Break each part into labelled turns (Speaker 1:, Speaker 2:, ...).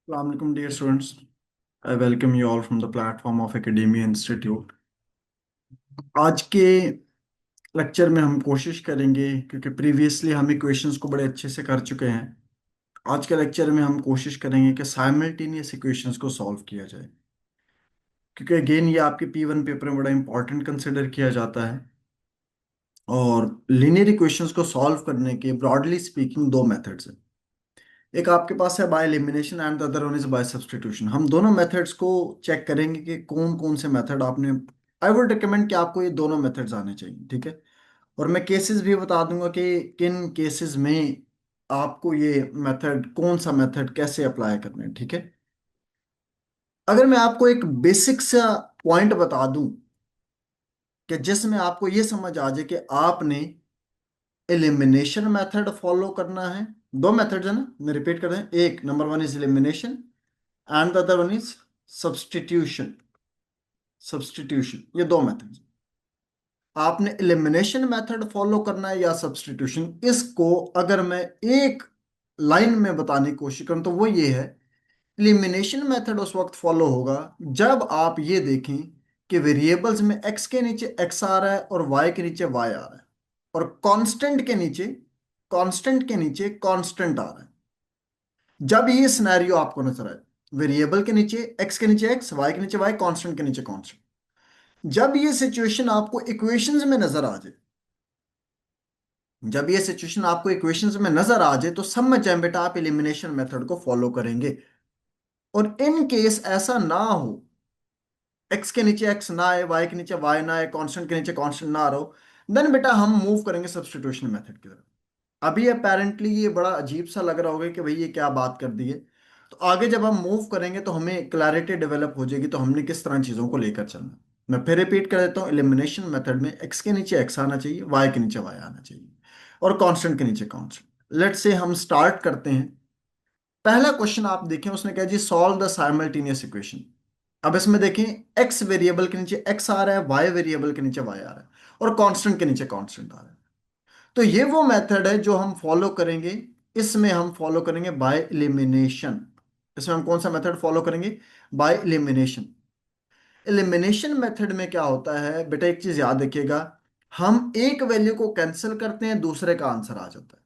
Speaker 1: Assalamualaikum dear students. I welcome you all from the platform of Academia Institute. आज के lecture में हम कोशिश करेंगे क्योंकि प्रीवियसली हम इक्वेशंस को बड़े अच्छे से कर चुके हैं। आज के लेक्चर में हम कोशिश करेंगे कि साइमल्टेनियस इक्वेशंस को सॉल्व किया जाए, क्योंकि अगेन ये आपके P1 पेपर में बड़ा इंपॉर्टेंट कंसिडर किया जाता है। और लीनियर इक्वेशंस को सॉल्व करने के ब्रॉडली स्पीकिंग दो मेथड्स हैं। एक आपके पास है by elimination and the other one is by substitution. हम दोनों मेथड्स को चेक करेंगे कि कौन कौन से मेथड आपने। आई वुड रिकमेंड कि आपको ये दोनों मेथड्स आने चाहिए, ठीक है। और मैं केसेस भी बता दूंगा कि किन केसेस में आपको ये मेथड, कौन सा मेथड कैसे अप्लाई करना है, ठीक है। अगर मैं आपको एक बेसिक सा पॉइंट बता दूं कि जिसमें आपको ये समझ आ जाए कि आपने एलिमिनेशन मेथड फॉलो करना है। दो मेथड्स है ना, मैं रिपीट कर रहा हूं। एक number one is elimination and the other one is substitution. Substitution, ये दो मेथड। आपने एलिमिनेशन मेथड फॉलो करना है या सब्स्टिट्यूशन, इसको अगर मैं एक लाइन में बताने की कोशिश करूं तो वो ये है। एलिमिनेशन मेथड उस वक्त फॉलो होगा जब आप ये देखें कि वेरिएबल्स में x के नीचे x आ रहा है और y के नीचे y आ रहा है, और कांस्टेंट के नीचे कांस्टेंट आ रहा है। जब ये सिनेरियो आपको नजर आए, वेरिएबल के नीचे x के नीचे x, y के नीचे y, कांस्टेंट के नीचे कांस्टेंट, जब ये सिचुएशन आपको इक्वेशंस में नजर आ जाए, जब ये सिचुएशन आपको इक्वेशंस में नजर आ जाए तो समझ जाए बेटा आप एलिमिनेशन मेथड को फॉलो करेंगे। और इन केस ऐसा ना हो, x के नीचे x ना आए, y के नीचे y ना आए, कांस्टेंट के नीचे कांस्टेंट ना आ रहा हो, देन बेटा हम मूव करेंगे सब्स्टिट्यूशन मेथड की तरफ। अभी अपेरेंटली ये बड़ा अजीब सा लग रहा होगा कि भाई ये क्या बात कर दी है। तो आगे जब हम मूव करेंगे तो हमें क्लैरिटी डेवलप हो जाएगी तो हमने किस तरह चीज़ों को लेकर चलना है। मैं फिर रिपीट कर देता हूँ, एलिमिनेशन मेथड में x के नीचे x आना चाहिए, y के नीचे y आना चाहिए, और कांस्टेंट के नीचे कांस्टेंट। लेट से हम स्टार्ट करते हैं। पहला क्वेश्चन आप देखें, उसने कहा जी सॉल्व द साइमल्टेनियस इक्वेशन। अब इसमें देखें, x वेरिएबल के नीचे x आ रहा है, y वेरिएबल के नीचे y आ रहा है, और कांस्टेंट के नीचे कांस्टेंट आ रहा है। तो ये वो मेथड है जो हम फॉलो करेंगे। इसमें हम फॉलो करेंगे बाय एलिमिनेशन। इसमें हम कौन सा मेथड फॉलो करेंगे? By elimination. एलिमिनेशन मेथड में क्या होता है बेटा, एक चीज याद रखिएगा, हम एक वैल्यू को कैंसिल करते हैं, दूसरे का आंसर आ जाता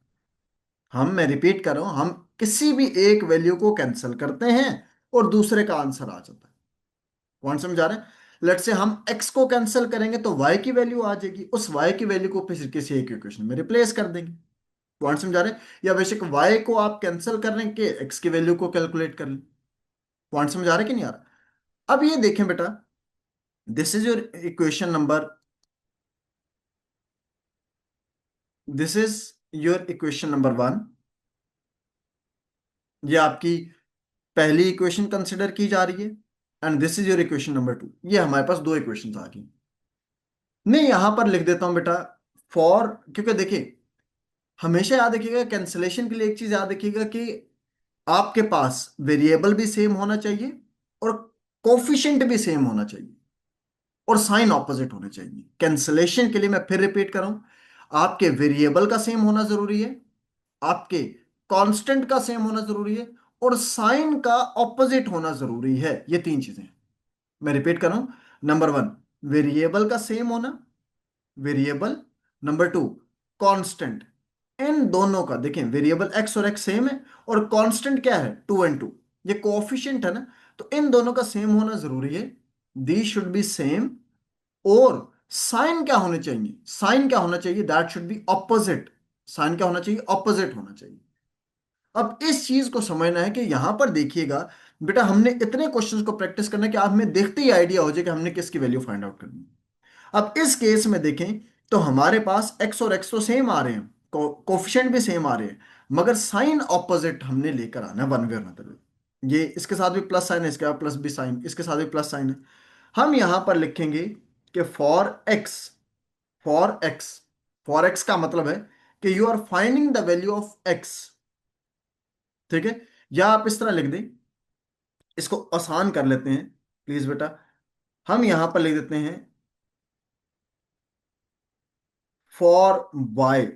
Speaker 1: है। मैं रिपीट कर रहा हूं, हम किसी भी एक वैल्यू को कैंसिल करते हैं और दूसरे का आंसर आ जाता है। पॉइंट समझा रहे हैं? लेट से हम x को कैंसिल करेंगे तो y की वैल्यू आ जाएगी, उस y की वैल्यू को फिर किसी एक इक्वेशन में रिप्लेस कर देंगे। पॉइंट समझा रहे हैं? या बेशक y को आप कैंसिल कर रहे हैं कि x की वैल्यू को कैलकुलेट कर लें। पॉइंट समझा रहे कि नहीं आ रहा? अब ये देखें बेटा, this is your equation number, this is your equation number one. ये आपकी पहली इक्वेशन कंसिडर की जा रही है, and this is your equation number two. ये हमारे पास दो इक्वेशन आ गई। मैं यहां पर लिख देता हूं बेटा फॉर, क्योंकि देखिए हमेशा याद रखिएगा कैंसिलेशन के लिए एक चीज याद रखिएगा कि आपके पास वेरिएबल भी सेम होना चाहिए और कोफिशिएंट भी सेम होना चाहिए और साइन ऑपोजिट होने चाहिए। कैंसिलेशन के लिए मैं फिर रिपीट कर रहा हूं, आपके वेरिएबल का सेम होना जरूरी है, आपके कांस्टेंट का सेम होना जरूरी है, और साइन का ऑपोजिट होना जरूरी है। ये तीन चीजें हैं। मैं रिपीट कर रहा हूं, नंबर वन वेरिएबल का सेम होना, वेरिएबल, नंबर टू कांस्टेंट। इन दोनों का देखें, वेरिएबल एक्स और एक्स सेम है, और कांस्टेंट क्या है? टू एंड टू, ये कोएफिशिएंट है ना। तो इन दोनों का सेम होना जरूरी है, दी शुड बी सेम। और साइन क्या होने चाहिए? साइन क्या होना चाहिए? That should be opposite. Sign क्या होना चाहिए? ऑपोजिट होना चाहिए। अब इस चीज को समझना है कि यहां पर देखिएगा बेटा, हमने इतने क्वेश्चंस को प्रैक्टिस करना है कि आप में देखते ही आइडिया हो जाए कि हमने किसकी वैल्यू फाइंड आउट करनी है। अब इस केस में देखें तो हमारे पास x और x तो सेम आ रहे हैं, कोफिशिएंट भी सेम आ रहे हैं, मगर साइन ऑपोजिट हमने लेकर आना है वन वे और अनदर। ये इसके साथ भी प्लस साइन है, इसके बाद प्लस भी साइन, इसके साथ भी प्लस साइन है। हम यहां पर लिखेंगे कि फॉर x फॉर x का मतलब है कि you are finding the value of x, ठीक है। या आप इस तरह लिख दें, इसको आसान कर लेते हैं प्लीज बेटा। हम यहां पर लिख देते हैं फॉर वाई।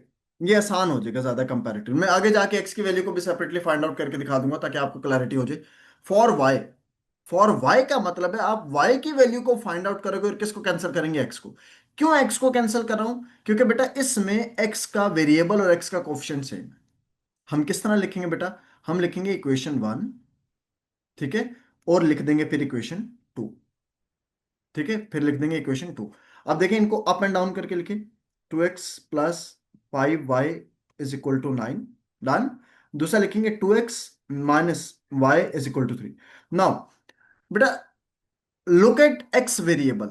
Speaker 1: ये आसान हो जाएगा ज्यादा कंपैरेटिव। मैं आगे जाके एक्स की वैल्यू को भी सेपरेटली फाइंड आउट करके दिखा दूंगा ताकि आपको क्लैरिटी हो जाए। For Y. फॉर वाई का मतलब है आप वाई की वैल्यू को फाइंड आउट करोगे और किसको कैंसिल करेंगे, एक्स को। क्यों एक्स को कैंसिल कर रहा हूं? क्योंकि बेटा इसमें एक्स का वेरिएबल और एक्स का कोफिशिएंट सेम है। हम किस तरह लिखेंगे बेटा? हम लिखेंगे इक्वेशन 1, ठीक है, और लिख देंगे फिर इक्वेशन 2, ठीक है, फिर लिख देंगे इक्वेशन 2। अब देखें इनको अप एंड डाउन करके लिखें। 2x + 5y is equal to 9। Done. दूसरा लिखेंगे 2x - y is equal to 3। Now बेटा look at X variable,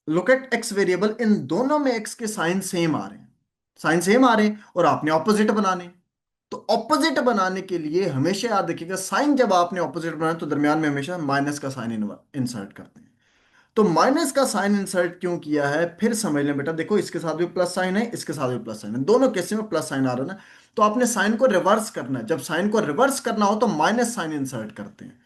Speaker 1: look at X variable, इन दोनों में एक्स के साइन सेम आ रहे हैं, साइन सेम आ रहे हैं, और आपने ऑपोजिट बनाने। तो ऑपोजिट बनाने के लिए हमेशा याद रखिएगा, साइन जब आपने ऑपोजिट बनाना तो दरमियान में हमेशा माइनस का साइन इंसर्ट करते हैं। तो माइनस का साइन इंसर्ट क्यों किया है फिर समझ लें बेटा। देखो इसके साथ भी प्लस साइन है, इसके साथ भी प्लस साइन है, दोनों केस में प्लस साइन आ रहा है ना। तो आपने साइन को रिवर्स करना है, जब साइन को रिवर्स करना हो तो माइनस साइन इंसर्ट करते हैं।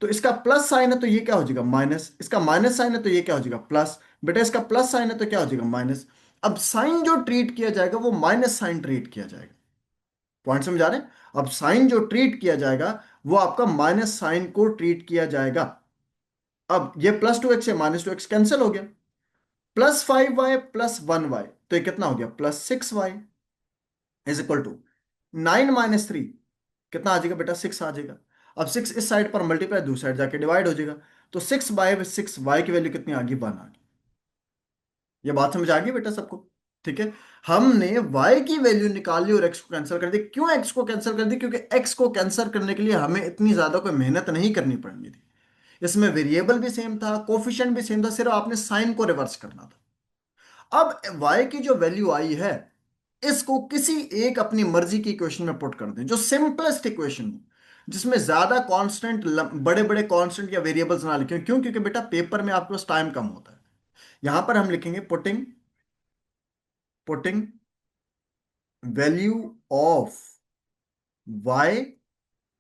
Speaker 1: तो इसका प्लस साइन है तो ये क्या हो जाएगा माइनस, इसका माइनस साइन है तो ये क्या हो जाएगा प्लस। बेटा इसका प्लस साइन है तो क्या हो जाएगा माइनस। अब साइन जो ट्रीट किया जाएगा वो माइनस साइन ट्रीट किया जाएगा। पॉइंट समझ आ रहे हैं? अब साइन जो ट्रीट किया जाएगा वो आपका माइनस साइन को ट्रीट किया जाएगा। अब ये +2x से -2x कैंसिल हो गया। +5y +1y, तो ये कितना हो गया +6y इज इक्वल टू 9 - 3, कितना आ जाएगा बेटा 6 आ जाएगा। अब 6 इस साइड पर मल्टीप्लाई, दूसरी साइड जाके डिवाइड हो जाएगा। तो 6/6 y की वैल्यू कितनी आ गई 1 आ गई। ये बात समझ आ गई बेटा सबको? ठीक है। हमने y की वैल्यू निकाल ली और x को कैंसिल कर दी। क्यों x को कैंसिल कर दी? क्योंकि x को कैंसिल करने के लिए हमें इतनी ज्यादा कोई मेहनत नहीं करनी पड़नी थी। इसमें वेरिएबल भी सेम था, कोफिशिएंट भी सेम था, सिर्फ आपने साइन को रिवर्स करना था। अब y की जो वैल्यू आई है इसको किसी एक अपनी मर्जी की इक्वेशन में पुट कर दें, जो सिंपलेस्ट इक्वेशन हो, जिसमें ज्यादा कांस्टेंट, बड़े बड़े कांस्टेंट या वेरिएबल्स ना लिखें। क्यों? क्योंकि बेटा पेपर में आपके पास टाइम कम होता है। यहां पर हम लिखेंगे putting putting value of y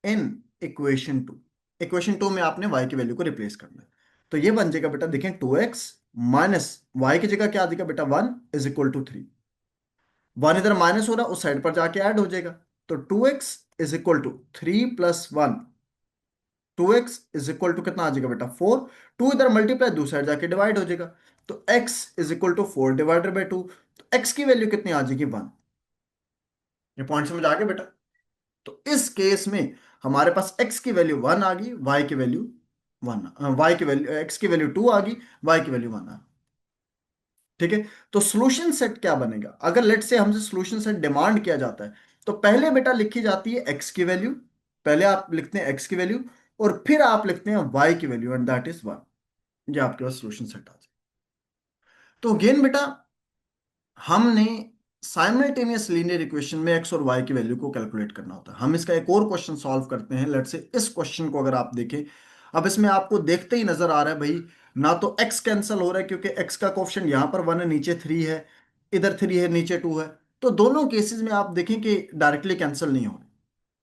Speaker 1: in equation 2। Equation 2 में आपने y की वैल्यू को रिप्लेस करना है। तो ये बन जाएगा बेटा, देखें 2x माइनस वाई की जगह क्या आ जाएगा बेटा 1 = 3। 1 इधर माइनस हो रहा है, उस साइड पर जाके ऐड हो जाएगा। तो 2x = 3 + 1, 2x कितना आ जाएगा बेटा 4। 2 इधर मल्टीप्लाई, दूसरी साइड जाके डिवाइड हो जाएगा। तो x = 4/2। तो x की वैल्यू कितनी आ जाएगी 1। ये पॉइंट समझ आ गया बेटा? तो इस केस में हमारे पास x की वैल्यू 1 आ गई, y की वैल्यू 1, y की वैल्यू x की वैल्यू 2 आ गई, y की वैल्यू 1 आ गई। ठीक है। तो सॉल्यूशन सेट क्या बनेगा? अगर लेट से हमसे सॉल्यूशन सेट डिमांड किया जाता है तो पहले बेटा लिखी जाती है x की वैल्यू, पहले आप लिखते हैं x की वैल्यू और फिर आप लिखते हैं y की वैल्यू एंड दैट इज 1। ये आपके पास सॉल्यूशन सेट आ जाए। तो अगेन बेटा हमने साइमल्टेनियस लीनियर इक्वेशन में x और y की वैल्यू को कैलकुलेट करना होता है। हम इसका एक और क्वेश्चन सॉल्व करते हैं। लेट से इस क्वेश्चन को अगर आप देखें, अब इसमें आपको देखते ही नजर आ रहा है भाई, ना तो x कैंसिल हो रहा है क्योंकि x का कोफिशिएंट यहां पर 1 है, नीचे 3 है, इधर 3 है, नीचे 2 है। तो दोनों केसेस में आप देखें कि डायरेक्टली कैंसिल नहीं हो रहे।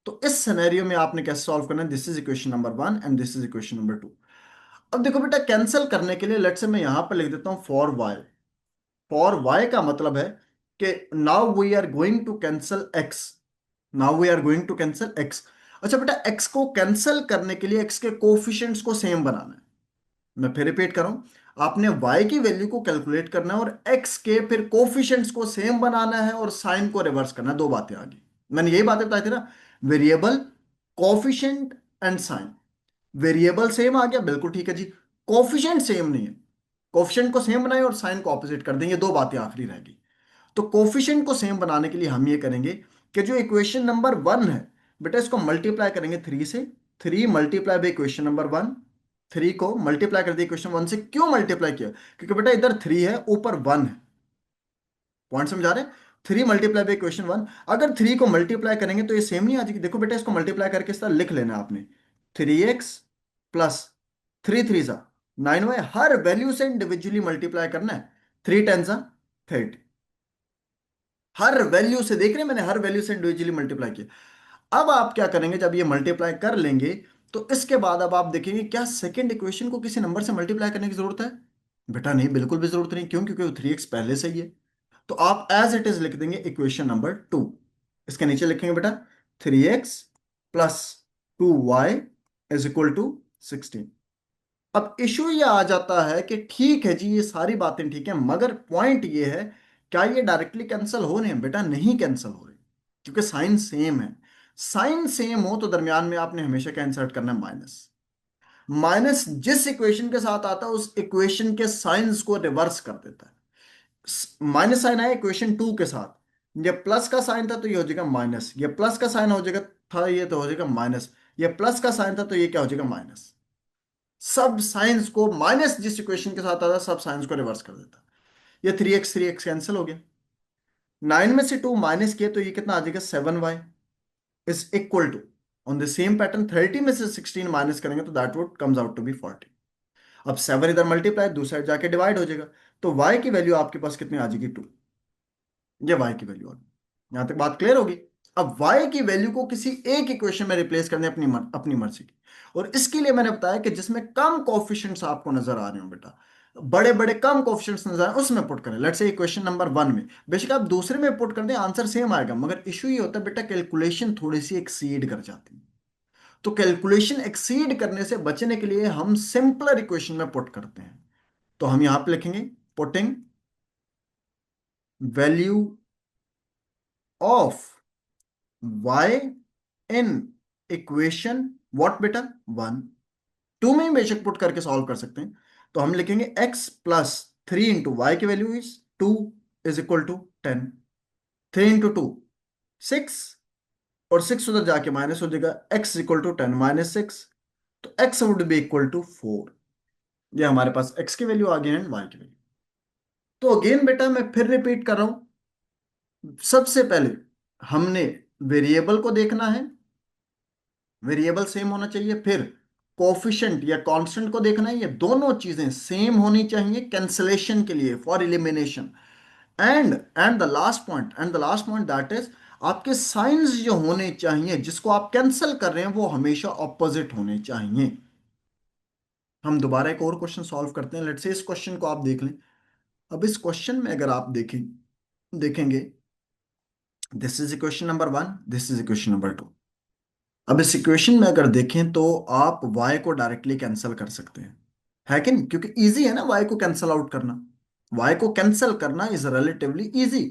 Speaker 1: तो इस सिनेरियो में आपने कैसे सॉल्व करना है? This is equation number 1 and this is equation number 2। अब देखो बेटा कैंसिल करने के लिए लेट से मैं यहां पर लिख देता हूं फॉर y का मतलब है कि now we are going to cancel x, now we are going to cancel x। अच्छा बेटा x को कैंसिल करने के लिए x के कोफिशिएंट्स को सेम बनाना है। मैं फिर रिपीट कर रहा हूं, आपने y की वैल्यू को कैलकुलेट करना है और x के फिर कोफिशिएंट्स को सेम बनाना है और साइन को रिवर्स करना है। दो बातें आ गई, मैंने यही बातें बताई थी ना, variable, coefficient and sign. Variable same आ गया, बिल्कुल ठीक है जी। कोफिशिएंट सेम नहीं है, कोफिशिएंट को सेम बनाए और साइन को ऑपोजिट कर देंगे, दो बातें आखिरी रह गई। तो कोफिशिएंट को सेम बनाने के लिए हम ये करेंगे कि जो इक्वेशन नंबर 1 है बेटा इसको मल्टीप्लाई करेंगे 3 से। 3 मल्टीप्लाई बाई इक्वेशन नंबर 1, 3 को मल्टीप्लाई कर दिया इक्वेशन 1 से। क्यों मल्टीप्लाई किया? क्योंकि बेटा इधर 3 है, ऊपर 1 है। पॉइंट समझा रहे हैं? 3 मल्टीप्लाई बाई इक्वेशन 1, अगर 3 को मल्टीप्लाई करेंगे तो ये सेम नहीं आ जाएगी। देखो बेटा इसको मल्टीप्लाई करके इस तरह लिख लेना है आपने, 3x प्लस 3 3 9y, हर वैल्यू से इंडिविजुअली मल्टीप्लाई करना है। 3 10 30, हर वैल्यू से, देख रहे हैं मैंने हर वैल्यू से इंडिविजुअली मल्टीप्लाई किया। अब आप क्या करेंगे, जब ये मल्टीप्लाई कर लेंगे तो इसके बाद अब आप देखेंगे क्या सेकंड इक्वेशन को किसी नंबर से मल्टीप्लाई करने की जरूरत है? बेटा नहीं, बिल्कुल भी जरूरत नहीं। क्यों? क्योंकि वो 3x पहले से ही है। तो आप एज इट इज लिख देंगे इक्वेशन नंबर 2। इसके नीचे लिखेंगे बेटा 3x + 2y is equal to 16। अब इशू ये आ जाता है कि ठीक है जी, ये सारी बातें ठीक है, मगर पॉइंट ये है, क्या ये डायरेक्टली कैंसिल हो रहे हैं? बेटा नहीं कैंसिल हो रहे, क्योंकि साइन सेम है। साइन सेम हो तो दरमियान में आपने हमेशा क्या इंसर्ट करना है? माइनस। माइनस जिस इक्वेशन के साथ आता है उस इक्वेशन के साइंस को रिवर्स कर देता है। माइनस साइन आया इक्वेशन टू के साथ, ये प्लस का साइन था तो ये हो जाएगा माइनस, ये प्लस का साइन हो जाएगा, था ये तो हो जाएगा माइनस, ये प्लस का साइन था तो ये क्या हो जाएगा? माइनस। सब साइंस को, माइनस जिस इक्वेशन के साथ आता है सब साइंस को रिवर्स कर देता है। ये 3x कैंसिल हो गया। 9 में से 2 माइनस किया तो ये कितना आ जाएगा? 7y is equal to, on the same pattern 30 में से 16 माइनस करेंगे तो that would comes out to be 40। अब 7 इधर मल्टीप्लाई, दूसरी साइड जाके डिवाइड हो जाएगा, तो y की वैल्यू आपके पास कितनी आ जाएगी? 2। ये y की वैल्यू आ गई। यहां तक बात क्लियर होगी? अब y की वैल्यू को किसी एक इक्वेशन में रिप्लेस करने अपनी मर्जी की। और इसके लिए मैंने बताया कि जिसमें कम कोफिशिएंट्स आपको नजर आ रहे हो बेटा, बड़े बड़े कम कोफिशिएंट्स नजर आ रहे हैं, उसमें पुट करें। लेट्स से इक्वेशन नंबर 1 में, बेशक आप दूसरे में पुट कर दें आंसर सेम आएगा, मगर इशू ये होता है बेटा कैलकुलेशन थोड़ी सी एक्सीड कर जाती है। तो कैलकुलेशन एक्सीड करने से बचने के लिए हम सिंपलर इक्वेशन में पुट करते हैं। तो हम यहां पे लिखेंगे putting value of y in equation what बेटा? 1। 2 में ही बेशक पुट करके सॉल्व कर सकते हैं। तो हम लिखेंगे x प्लस 3 इंटू वाई की value is 2 is equal to 10। 3 into 2 6, और 6 उधर जाके माइनस हो जाएगा, x इक्वल टू 10 माइनस 6, तो x would be equal to 4। ये हमारे पास x की वैल्यू आ गई एंड y की वैल्यू। तो अगेन बेटा मैं फिर रिपीट कर रहा हूं, सबसे पहले हमने वेरिएबल को देखना है, वेरिएबल सेम होना चाहिए, फिर कोफिशिएंट या कांस्टेंट को देखना है, ये दोनों चीजें सेम होनी चाहिए कैंसलेशन के लिए, for elimination. And the last point that is, आपके साइंस जो होने चाहिए जिसको आप कैंसिल कर रहे हैं वो हमेशा ऑपोजिट होने चाहिए। हम दोबारा एक और क्वेश्चन सॉल्व करते हैं। लेट्स से इस क्वेश्चन को आप देख लें। अब इस क्वेश्चन में अगर आप देखेंगे, this is equation number 1, this is equation number 2। अब इस इक्वेशन में अगर देखें तो आप y को डायरेक्टली कैंसिल कर सकते हैं, है कि नहीं? क्योंकि इजी है ना y को कैंसिल आउट करना। y को कैंसिल करना इज रिलेटिवली इजी।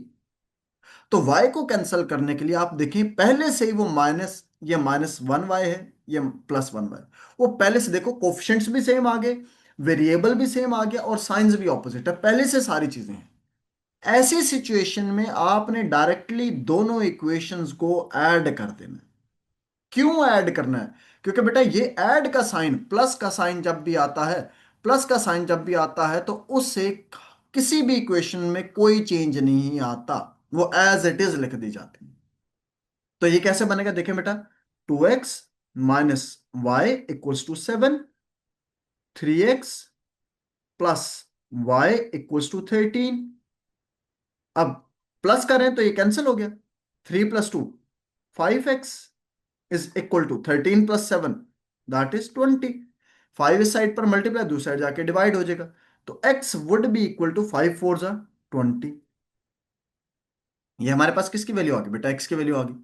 Speaker 1: तो y को कैंसिल करने के लिए आप देखें, पहले से ही वो माइनस, ये -1y है, ये +1y। वो पहले से देखो कोफिशिएंट्स भी सेम आ गए, वेरिएबल भी सेम आ गया, और साइंस भी ऑपोजिट है, पहले से सारी चीजें हैं। ऐसी सिचुएशन में आपने डायरेक्टली दोनों इक्वेशंस को ऐड कर देना। क्यों ऐड करना है? क्योंकि बेटा ये ऐड का साइन, प्लस का साइन जब भी आता है, प्लस का साइन जब भी आता है तो उससे किसी भी इक्वेशन में कोई चेंज नहीं आता, वो एज इट इज लिख दी जाती है। तो ये कैसे बनेगा? देखें बेटा, 2x minus y equals to 7, 3x plus y equals to 13। अब प्लस करें तो ये कैंसिल हो गया, 3 + 2 5x is equal to 13 + 7 that is 20। 5 इस साइड पर मल्टीप्लाई, दूसरी साइड जाके डिवाइड हो जाएगा, तो x would be equal to 5 4 जा 20। ये हमारे पास किसकी वैल्यू आ गई बेटा? x की वैल्यू आ गई।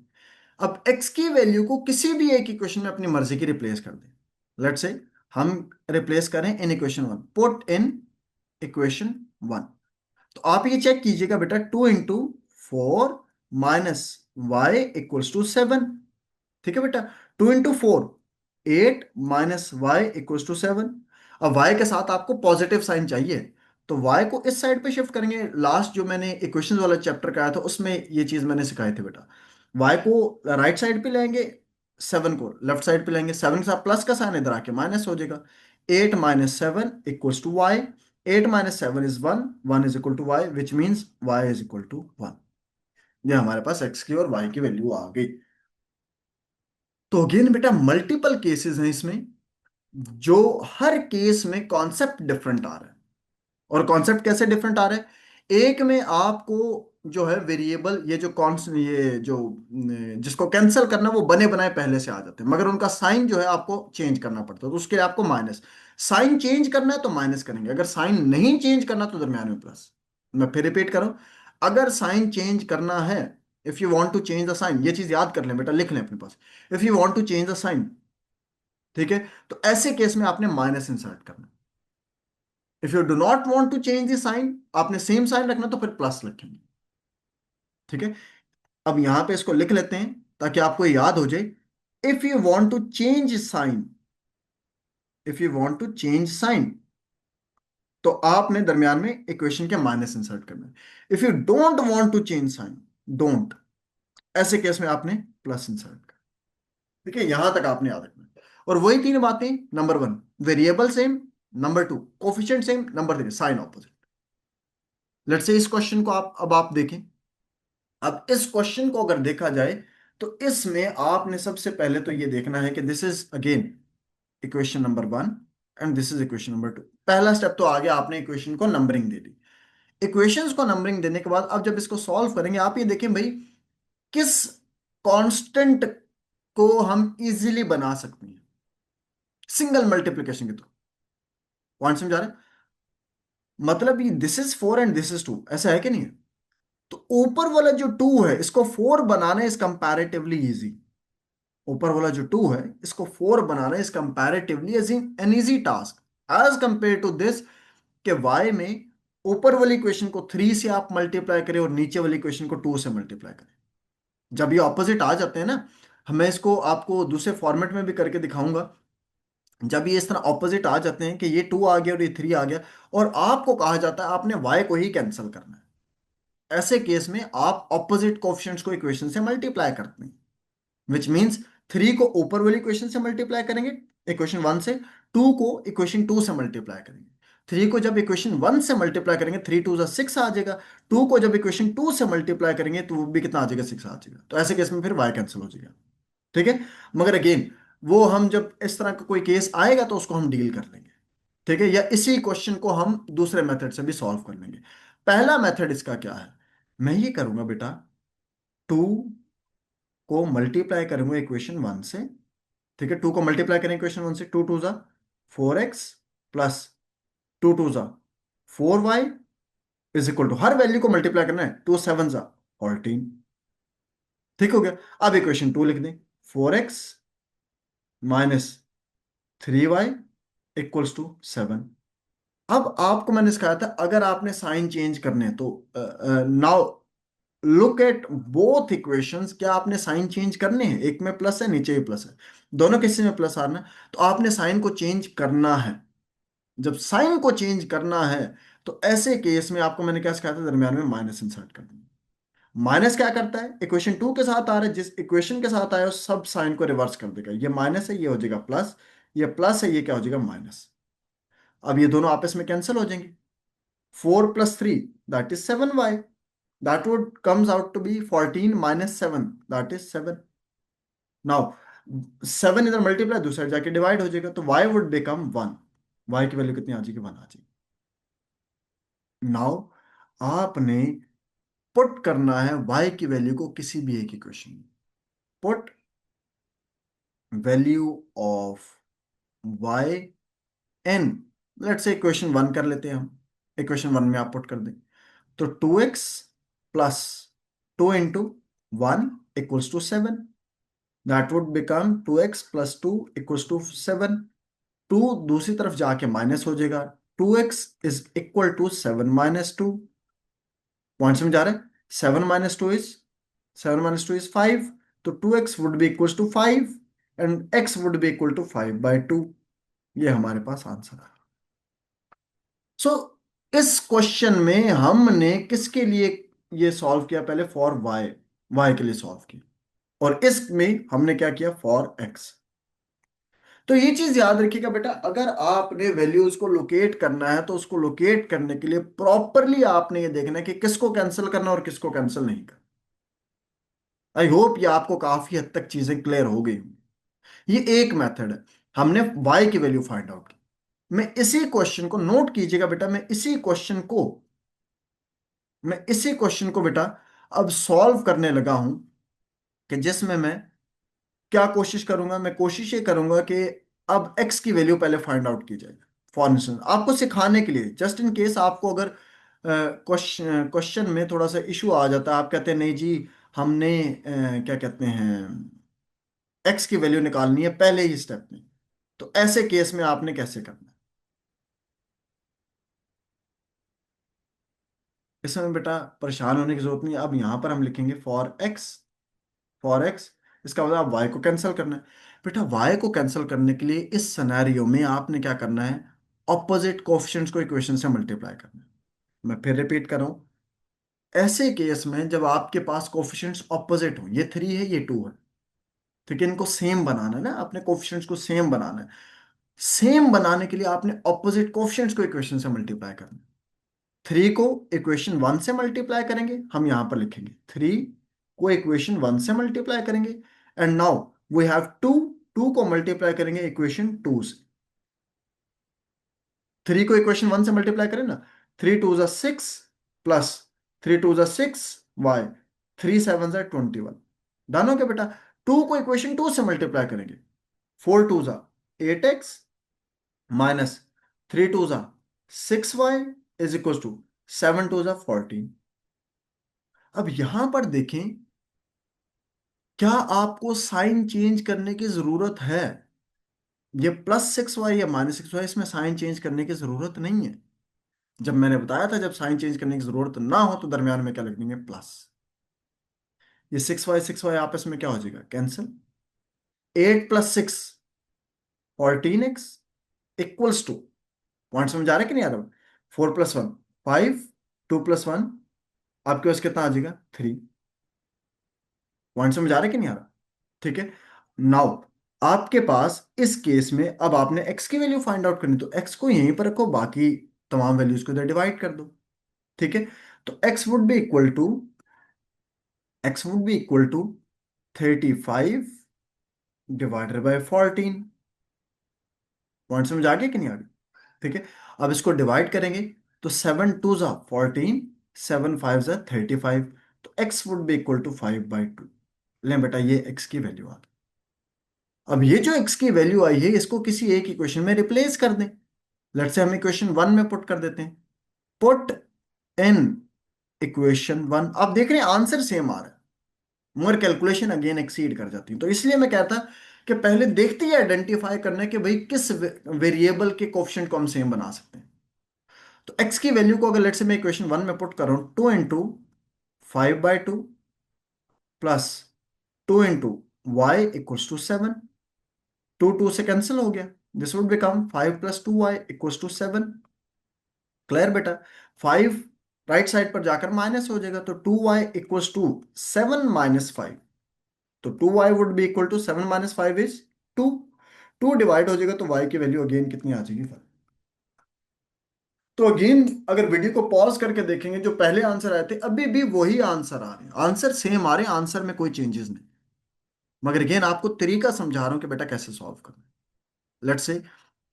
Speaker 1: अब x की वैल्यू को किसी भी एक इक्वेशन में अपनी मर्जी की रिप्लेस कर दें। लेट्स से हम रिप्लेस करें इन इक्वेशन 1, पुट इन इक्वेशन 1। तो आप ये चेक कीजिएगा बेटा, 2 × 4 माइनस वाई इक्वल्स टू 7। ठीक है बेटा, 2 × 4 8 माइनस वाई इक्वल्स टू 7। अब वाई के साथ आपको पॉजिटिव साइन चाहिए, तो वाई को इस साइड पे शिफ्ट करेंगे। लास्ट जो मैंने इक्वेशंस वाला चैप्टर कराया था उसमें ये चीज मैंने सिखाई थी बेटा। वाई को राइट साइड पे लेंगे, 7 को लेफ्ट साइड पे लेंगे, 7 के साथ प्लस का साइन इधर आके माइनस हो जाएगा। 8 minus 7 equals to y. 8 minus 7 is 1, 1 is equal to y, which means y is equal to 1। ये हमारे पास एक्स की और वाई की वैल्यू आ गई। तो अगेन बेटा मल्टीपल केसेस हैं इसमें, जो हर केस में कॉन्सेप्ट डिफरेंट आ रहा है। और कॉन्सेप्ट कैसे डिफरेंट आ रहा है? एक में आपको जो है वेरिएबल, ये जो कॉन्स ये जो जिसको कैंसिल करना वो बने बनाए पहले से आ जाते हैं, मगर उनका साइन जो है आपको चेंज करना पड़ता है, तो उसके लिए आपको माइनस साइन चेंज करना है तो माइनस करेंगे, अगर साइन नहीं चेंज करना तो दरम्यान में प्लस। मैं फिर रिपीट करूं, अगर साइन चेंज करना है, if you want to change the sign, ये चीज याद कर लें बेटा, लिख लें अपने पास। If you want to change the sign, ठीक है, तो ऐसे केस में आपने माइनस इंसर्ट करना। If you do not want to change the sign, आपने सेम साइन रखना, तो फिर प्लस लिखेंगे। ठीक है, अब यहां पे इसको लिख लेते हैं ताकि आपको याद हो जाए। If you want to change sign, if you want to change sign, तो आपने दरमियान में इक्वेशन के माइनस इंसर्ट करना है। If you don't want to change sign, don't, ऐसे केस में आपने प्लस इंसर्ट करना। ठीक है, यहां तक आपने याद रखना है। और वही तीन बातें, number one variable same, number two coefficient same, number three sign opposite. Let's say इस क्वेश्चन को आप अब आप देखें। अब इस क्वेश्चन को अगर देखा जाए तो इसमें आपने सबसे पहले तो ये देखना है कि this is again equation number one and this is equation number two. पहला स्टेप तो आ गया, आपने इक्वेशन को नंबरिंग दे दी। इक्वेशंस को नंबरिंग देने के बाद अब जब इसको सॉल्व करेंगे, आप ये देखें भाई, किस कांस्टेंट को हम इजीली बना सकते हैं सिंगल मल्टीप्लिकेशन के थ्रू। पॉइंट समझा रहे हैं? मतलब ये this is four and this is two, ऐसा है कि नहीं है? तो ऊपर वाला जो टू है इसको फोर बनाना इज कंपैरेटिवली इजी। ऊपर वाला जो टू है इसको फोर बनाना is comparatively an easy task as compare to this, कि y में ऊपर वाली इक्वेशन को थ्री से आप मल्टीप्लाई करें और नीचे वाली इक्वेशन को टू से मल्टीप्लाई करें। जब ये ऑपोजिट आ जाते हैं ना, मैं इसको आपको दूसरे फॉर्मेट में भी करके दिखाऊंगा। जब ये इस तरह ऑपोजिट आ जाते हैं कि ये टू आ गया और ये थ्री आ गया, और आपको कहा जाता है आपने y को ही कैंसिल करना है, ऐसे केस में आप ऑपोजिट कोफिशिएंट्स को इक्वेशन से मल्टीप्लाई करते हैं। विच मीन्स थ्री को ऊपर वाली इक्वेशन से मल्टीप्लाई करेंगे, इक्वेशन वन से। टू को इक्वेशन टू से मल्टीप्लाई करेंगे। थ्री को जब इक्वेशन वन से मल्टीप्लाई करेंगे, थ्री टू जा सिक्स आ जाएगा। टू को जब इक्वेशन टू से मल्टीप्लाई करेंगे तो वो भी कितना आ जाएगा, सिक्स आ जाएगा। तो ऐसे केस में फिर वाई कैंसिल हो जाएगा। ठीक है, मगर अगेन वो हम जब इस तरह का कोई केस आएगा तो उसको हम डील कर लेंगे। ठीक है, या इसी क्वेश्चन को हम दूसरे मेथड से भी सॉल्व कर लेंगे। पहला मेथड इसका क्या है, मैं ये करूंगा बेटा, टू को मल्टीप्लाई करूंगा इक्वेशन वन से। ठीक है, टू को मल्टीप्लाई करें इक्वेशन वन से, टू टू जा four X plus two two जा four Y is equal to, हर वैल्यू को मल्टीप्लाई करना है, टू सेवन जा 14। ठीक हो गया। अब इक्वेशन टू लिख दें, four x minus three y equals to seven. अब आपको मैंने सिखाया था अगर आपने साइन चेंज करने हैं तो now look at both equations, क्या आपने साइन चेंज करने हैं? एक में प्लस है, नीचे भी प्लस है, दोनों किसी में प्लस आना है, तो आपने साइन को चेंज करना है। जब साइन को चेंज करना है तो ऐसे केस में आपको मैंने क्या सिखाया था, दरमियान में माइनस इंसर्ट कर देंगे। माइनस क्या करता है, इक्वेशन टू के साथ आ रहा है, जिस इक्वेशन के साथ आया उस सब साइन को रिवर्स कर देगा। ये माइनस है, ये हो जाएगा प्लस, ये प्लस है, ये क्या हो जाएगा, माइनस। अब ये दोनों आपस में कैंसिल हो जाएंगे। Four plus three that is seven y, that would comes out to be 14 minus 7 that is 7। now 7 इधर मल्टीप्लाई दूसरी साइड जाके डिवाइड हो जाएगा, तो y would become 1। y की वैल्यू कितनी आ जाएगी, 1 आ जाएगी। नाउ आपने पुट करना है y की वैल्यू को किसी भी एक इक्वेशन में। Put value of y n, let's say equation one कर लेते हैं हम। इक्वेशन वन में आप पुट कर दें तो 2x plus two into one equals to seven. That would become 2x plus two equals to seven. Two दूसरी तरफ जाके माइनस हो जाएगा, 2x is equal to seven minus two. Point समझ आ रहा है? Seven minus two is five, तो 2x would be equal to five and x would be equal to five by two. ये हमारे पास आंसर है। सो इस क्वेश्चन में हमने किसके लिए ये सॉल्व किया, पहले फॉर y के लिए सॉल्व किया, और इसमें हमने क्या किया, फॉर x। तो ये चीज याद रखिएगा बेटा, अगर आपने वैल्यूज को लोकेट करना है तो उसको लोकेट करने के लिए प्रॉपरली आपने ये देखना है कि किसको कैंसिल करना और किसको कैंसिल नहीं करना। आई होप ये आपको काफी हद तक चीजें क्लियर हो गई होंगी। ये एक मेथड है, हमने y की वैल्यू फाइंड आउट की। मैं इसी क्वेश्चन को नोट कीजिएगा बेटा, मैं इसी क्वेश्चन को बेटा अब सॉल्व करने लगा हूं, कि जिसमें मैं क्या कोशिश करूंगा, मैं कोशिश ये करूंगा कि अब x की वैल्यू पहले फाइंड आउट की जाए। फॉर इंस्टेंस आपको सिखाने के लिए, जस्ट इन केस आपको अगर क्वेश्चन में थोड़ा सा इशू आ जाता है, आप कहते हैं नहीं जी हमने क्या कहते हैं x की वैल्यू निकालनी है पहले ही स्टेप में, तो ऐसे केस में आपने कैसे करना है? इस समय बेटा परेशान होने की जरूरत नहीं है। अब यहां पर हम लिखेंगे फॉर एक्स, इसका मतलब आप वाई को कैंसिल करना है। बेटा वाई को कैंसिल करने के लिए इस सिनेरियो में आपने क्या करना है, ऑपोजिट कोएफिशिएंट्स को इक्वेशन से मल्टीप्लाई करना है। मैं फिर रिपीट कर रहा हूं, ऐसे केस में जब आपके पास कोएफिशिएंट्स ऑपोजिट हो, ये 3 है ये 2 है, ठीक है, इनको सेम बनाना है ना, अपने कोएफिशिएंट्स को सेम बनाना है। सेम बनाने के लिए आपने ऑपोजिट कोएफिशिएंट्स को इक्वेशन से मल्टीप्लाई करना है। 3 को इक्वेशन 1 से मल्टीप्लाई करेंगे, हम यहां पर लिखेंगे 3 को इक्वेशन 1 से मल्टीप्लाई करेंगे, एंड नाउ वी हैव 2, 2 को मल्टीप्लाई करेंगे इक्वेशन 2 से। 3 को इक्वेशन 1 से मल्टीप्लाई करें ना, 3 2 6 प्लस 3 2 6 y, 3 7 21। डन हो गया बेटा। 2 को इक्वेशन 2 से मल्टीप्लाई करेंगे, 4 2 8x minus 3 2 6y is equal to 7 2 14। अब यहां पर देखें, क्या आपको साइन चेंज करने की जरूरत है? ये +6y या -6y, इसमें साइन चेंज करने की जरूरत नहीं है। जब मैंने बताया था जब साइन चेंज करने की जरूरत ना हो तो दरम्यान में क्या लिख देंगे, प्लस। ये 6y आपस में क्या हो जाएगा, cancel. 8 + 6 14x equals to, point समझ आ रहा है कि नहीं आ रहा? 4 + 1 5, 2 + 1 आपके पास कितना आ जाएगा, 3। पॉइंट समझ आ रहा है कि नहीं आ रहा? ठीक है। नाउ आपके पास इस केस में अब आपने x की वैल्यू फाइंड आउट करनी, तो x को यहीं पर रखो, बाकी तमाम वैल्यूज को इधर डिवाइड कर दो। ठीक है। तो x would be equal to 35 divided by 14। Point समझ आ गया कि नहीं आ गया? ठीक है। अब इसको डिवाइड करेंगे, तो 7 2 = 14, 7 5 = 35, तो x would be equal to 5/2। लें बेटा, ये x की वैल्यू आ गई। अब ये जो x की वैल्यू आई है, इसको किसी एक इक्वेशन में रिप्लेस कर दें। लेट्स से हम इक्वेशन 1 में पुट कर देते हैं। पुट इन इक्वेशन 1, आप देख रहे हैं आंसर सेम आ रहा है, मगर कैलकुलेशन अगेन एक्सीड कर जाती है। तो इसलिए मैं कहता कि पहले देखते ही आइडेंटिफाई करना है कि भाई किस वेरिएबल के कोफिशिएंट को हम सेम बना सकते हैं। तो x की वैल्यू को अगर लेट्स से मैं इक्वेशन 1 में पुट कर रहा हूं, 2 × 5/2 प्लस 2 × y = 7। 2 से कैंसिल हो गया, this would become 5 + 2y = 7। Clear बेटा? 5 राइट साइड पर जाकर माइनस हो जाएगा, तो 2y = 7 - 5। तो 2y would be equal to 7 - 5 is 2। 2 divide हो जाएगा तो y की वैल्यू अगेन कितनी आ जाएगी, 5। तो अगेन अगर वीडियो को पॉज करके देखेंगे, जो पहले आंसर आए थे अभी भी वही आंसर आ रहे हैं, आंसर सेम आ रहे हैं, आंसर में कोई चेंजेस नहीं। मगर अगेन आपको तरीका समझा रहा हूं कि बेटा कैसे सॉल्व करना है। लेट्स से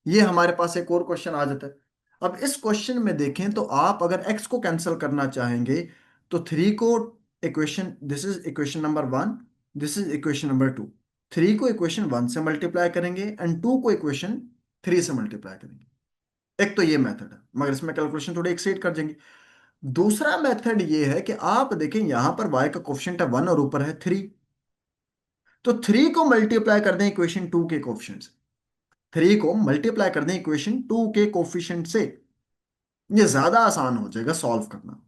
Speaker 1: ये हमारे पास एक और क्वेश्चन आ जाता है। अब इस क्वेश्चन में देखें तो आप अगर x को कैंसिल करना चाहेंगे, तो 3 को equation, this is equation number 1, this is equation number 2। 3 को इक्वेशन 1 से मल्टीप्लाई करेंगे एंड 2 को इक्वेशन 3 से मल्टीप्लाई करेंगे। एक तो ये मेथड है, मगर इसमें कैलकुलेशन थोड़ी एक्सीड कर जाएंगे। दूसरा मेथड ये है कि आप देखें यहां पर y का कोफिशिएंट है 1 और ऊपर है 3, तो 3 को मल्टीप्लाई कर दें इक्वेशन 2 के कोफिशिएंट से। 3 को मल्टीप्लाई कर दें इक्वेशन 2 के कोफिशिएंट से, ये ज्यादा आसान हो जाएगा सॉल्व करना।